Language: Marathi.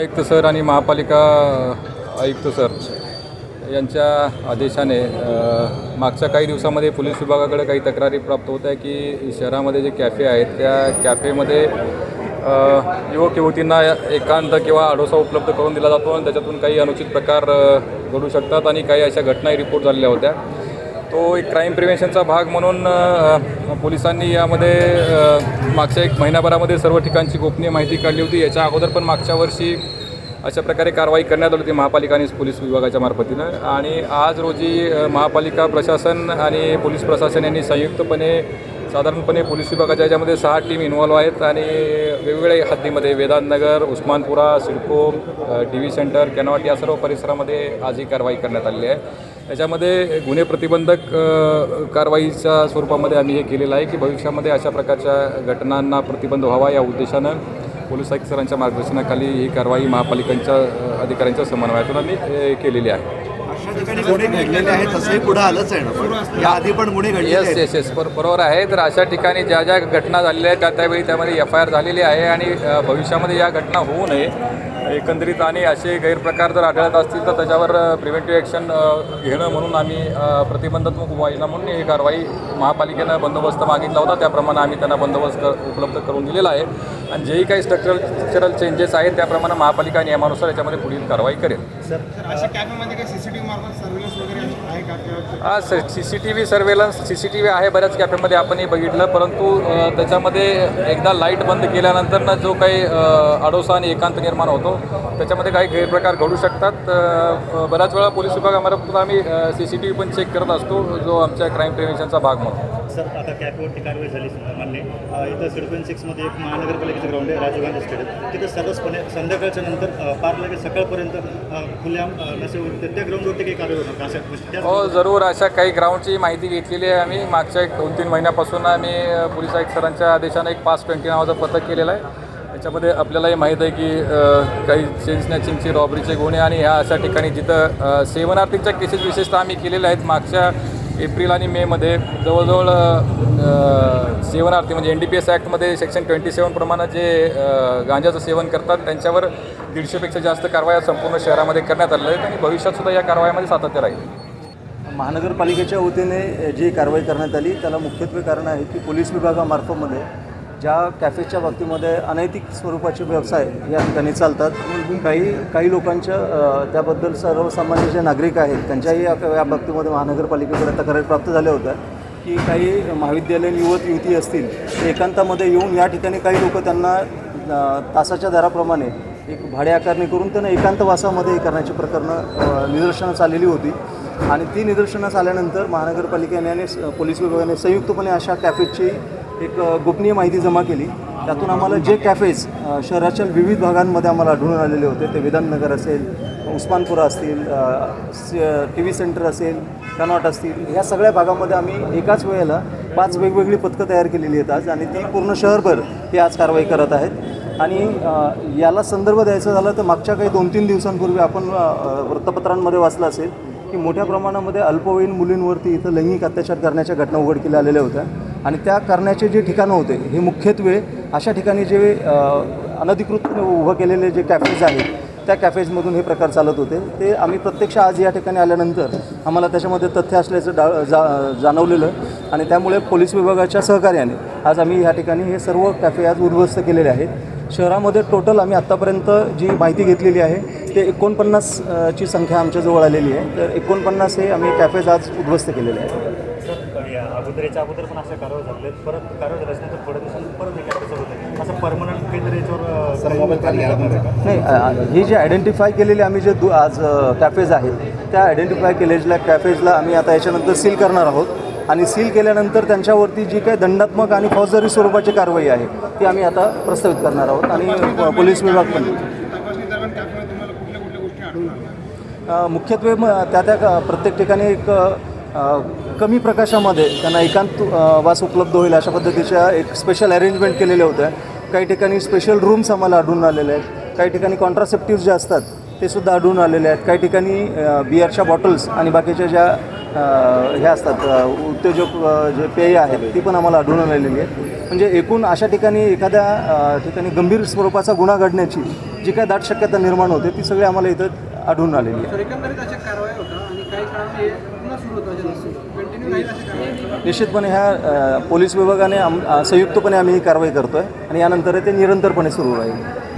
आयुक्त सर आणि महापालिका आयुक्त सर यांच्या आदेशाने मागच्या काही दिवसामध्ये पोलीस विभागाकडे काही तक्रारी प्राप्त होत आहे की शहरामध्ये जे कॅफे आहेत त्या कॅफेमध्ये युवक युवतींना एकांत किंवा आडोसा उपलब्ध करून दिला जातो आणि त्याच्यातून काही अनुचित प्रकार घडू शकतात आणि काही अशा घटनाही रिपोर्ट झालेल्या होत्या. तो एक क्राईम प्रिव्हेन्शनचा भाग म्हणून पोलिसांनी यामध्ये मागच्या एक महिन्याभरामध्ये सर्व ठिकाणची गोपनीय माहिती काढली होती. याच्या अगोदर पण मागच्या वर्षी अशा प्रकारे कारवाई करण्यात आली होती महापालिका आणि पोलीस विभागाच्या मार्फतीनं. आणि आज रोजी महापालिका प्रशासन आणि पोलीस प्रशासन यांनी संयुक्तपणे साधारणपणे पोलीस विभागाच्या याच्यामध्ये 6 टीम इन्व्हॉल्व आहेत आणि वेगवेगळ्या हद्दीमध्ये Vedantnagar, Osmanpura, CIDCO, DV centre, Connaught या सर्व परिसरामध्ये आज ही कारवाई करण्यात आलेली आहे. त्याच्यामध्ये गुन्हे प्रतिबंधक कारवाईच्या स्वरूपामध्ये आम्ही हे केलेलं आहे की भविष्यामध्ये अशा प्रकारच्या घटनांना प्रतिबंध व्हावा या उद्देशानं पोलीस आयुक्त सरांच्या मार्गदर्शनाखाली ही कारवाई महापालिकांच्या अधिकाऱ्यांच्या समन्वयातून आम्ही केलेली आहे. अशा ठिकाणी गुन्हे घडलेले आहेत तसंही पुढे आलंच आहे ना, या आधी पण गुन्हे घडलेले आहेत. येस बरोबर आहे. तर अशा ठिकाणी ज्या ज्या घटना झालेल्या आहेत त्यावेळी त्यामध्ये FIR झालेली आहे आणि भविष्यामध्ये या घटना होऊ नये एकंदरीत आणि असे गैरप्रकार जर आढळत असतील तर त्याच्यावर प्रिव्हेंटिव्ह ॲक्शन घेणं म्हणून आम्ही प्रतिबंधात्मक उपाययोजना म्हणून ही कारवाई महापालिकेनं बंदोबस्त मागितला होता. त्याप्रमाणे आम्ही त्यांना बंदोबस्त उपलब्ध करून दिलेला आहे आणि जेही काही स्ट्रक्चरल चेंजेस आहेत त्याप्रमाणे महापालिका नियमानुसार याच्यामध्ये पुढील कारवाई करेल. अशा कॅफेमध्ये काही CCTV मार्फत सर्व्हिलन्स वगैरे आहे का? हा CCTV आहे बऱ्याच कॅफेमध्ये आपणही बघितलं, परंतु त्याच्यामध्ये एकदा लाईट बंद केल्यानंतर जो काही आडोसा आणि एकांत निर्माण होतो त्याच्यामध्ये काही गैरप्रकार घडू शकतात. बऱ्याच वेळा पोलीस विभागामार्फत आम्ही CCTV पण चेक करत असतो जो आमच्या क्राईम प्रिव्हेन्शनचा भाग म्हणतो. सर, आता कॅफेवरती कारवाई झाली मान्य. इथं सिडको 6मध्ये एक महानगरपालिकेचं ग्राउंड आहे, राजीव गांधी स्टेडियम. तिथं सर्वचपणे संध्याकाळच्या नंतर पार लगेच सकाळपर्यंत खुल्या नशेवर त्या ग्राउंडवरती काही कारवाई होणार का अशा गोष्टी? हो जरूर, अशा काही ग्राउंडची माहिती घेतलेली आहे आम्ही. मागच्या 2-3 महिन्यापासून आम्ही पोलीस आयुक्त सरांच्या आदेशानं एक 520 नावाचं पथक केलेलं आहे. त्याच्यामध्ये आपल्यालाही माहीत आहे की काही चेन स्नॅचिंगचे, रॉबरीचे गुन्हे आणि ह्या अशा ठिकाणी जिथं सेवनार्थींच्या केसेस विशेषतः आम्ही केलेल्या आहेत. मागच्या एप्रिल आणि मेमध्ये जवळजवळ सेवनार्थी म्हणजे NDPS ॲक्टमध्ये सेक्शन 27 प्रमाणे जे गांजाचं सेवन करतात त्यांच्यावर 150पेक्षा जास्त कारवाया संपूर्ण शहरामध्ये करण्यात आलेल्या आहेत आणि भविष्यातसुद्धा या कारवाईमध्ये सातत्य राहील. महानगरपालिकेच्या वतीने जी कारवाई करण्यात आली त्याला मुख्यत्वे कारण आहे की पोलीस विभागामार्फतमध्ये ज्या कॅफेच्या बाबतीमध्ये अनैतिक स्वरूपाचे व्यवसाय या ठिकाणी चालतात, काही लोकांच्या त्याबद्दल सर्वसामान्य जे नागरिक आहेत त्यांच्याही या बाबतीमध्ये महानगरपालिकेकडे तक्रारी प्राप्त झाल्या होत्या की काही महाविद्यालयीन युवती असतील ते एकांतामध्ये येऊन या ठिकाणी काही लोक त्यांना तासाच्या दराप्रमाणे एक भाडे आकारणी करून त्यांना एकांतवासामध्ये करण्याची प्रकरणं निदर्शनास आलेली होती. आणि ती निदर्शनास आल्यानंतर महानगरपालिकेने आणि पोलीस विभागाने संयुक्तपणे अशा कॅफेची एक गोपनीय माहिती जमा केली. त्यातून आम्हाला जे कॅफेज शहराच्या विविध भागांमध्ये आम्हाला आढळून आलेले होते ते वेदांतनगर असेल, उस्मानपुरा असतील, TV सेंटर असेल, कॅनॉट असतील, या सगळ्या भागामध्ये आम्ही एकाच वेळेला 5 वेगवेगळी पथकं तयार केलेली आहेत आज आणि ती पूर्ण शहरभर हे आज कारवाई करत आहेत. आणि याला संदर्भ द्यायचा झाला तर मागच्या काही 2-3 दिवसांपूर्वी आपण वृत्तपत्रांमध्ये वाचलं असेल की मोठ्या प्रमाणामध्ये अल्पवयीन मुलींवरती इथं लैंगिक अत्याचार करण्याच्या घटना उघडकीला आलेल्या होत्या आणि त्या करण्याचे जे ठिकाणं होते हे मुख्यत्वे अशा ठिकाणी जे अनधिकृतपणे उभं केलेले जे कॅफेज आहेत त्या कॅफेजमधून हे प्रकार चालत होते. ते आम्ही प्रत्यक्ष आज या ठिकाणी आल्यानंतर आम्हाला त्याच्यामध्ये तथ्य असल्याचं जाणवलेलं आणि त्यामुळे पोलीस विभागाच्या सहकार्याने आज आम्ही या ठिकाणी हे सर्व कॅफे आज उद्ध्वस्त केलेले आहेत. शहरामध्ये टोटल आम्ही आत्तापर्यंत जी माहिती घेतलेली आहे ते 49ची संख्या आमच्याजवळ आलेली आहे. तर 49 हे आम्ही कॅफेज आज उद्ध्वस्त केलेले आहेत. याच्या अगोदर पण अशा कारवाई झाल्या आहेत. परत कारवाई झाल्यानंतर थोड्या दिवसांनी परत एक कॅफे होतं असं परमनंट काहीतरी याच्यावर नाही. ही जी आयडेंटिफाय केलेली आम्ही जे आज कॅफेज आहेत त्या आयडेंटिफाय केलेल्या कॅफेजला आम्ही आता याच्यानंतर सील करणार आहोत आणि सील केल्यानंतर त्यांच्यावरती जी काही दंडात्मक आणि फौजदारी स्वरूपाची कारवाई आहे ती आम्ही आता प्रस्तावित करणार आहोत. आणि पोलीस विभाग पण मुख्यत्वे त्या प्रत्येक ठिकाणी एक कमी प्रकाशामध्ये त्यांना एकांत वास उपलब्ध होईल अशा पद्धतीच्या एक स्पेशल अरेंजमेंट केलेल्या होत्या. काही ठिकाणी स्पेशल रूम्स आम्हाला आढळून आलेले आहेत. काही ठिकाणी कॉन्ट्रासेप्टिव्स जे असतात ते सुद्धा आढळून आलेले आहेत. काही ठिकाणी बिअरच्या बॉटल्स आणि बाकीच्या ज्या हे असतात उत्तेजक जे पेय आहेत ती पण आम्हाला आढळून आलेली आहे. म्हणजे एकूण अशा ठिकाणी एखाद्या ठिकाणी गंभीर स्वरूपाचा गुन्हा घडण्याची जी काय दाट शक्यता निर्माण होते ती सगळी आम्हाला इथं आढळून आलेली आहे. एकंदरीत अशा कारवाया होता आणि काही काळाने पुन्हा सुरू होतं कंटिन्यू काही अशा कारवाया. निश्चितपणे ह्या पोलीस विभागाने संयुक्तपणे आम्ही ही कारवाई करतो आहे आणि यानंतर ते निरंतरपणे सुरू राहील.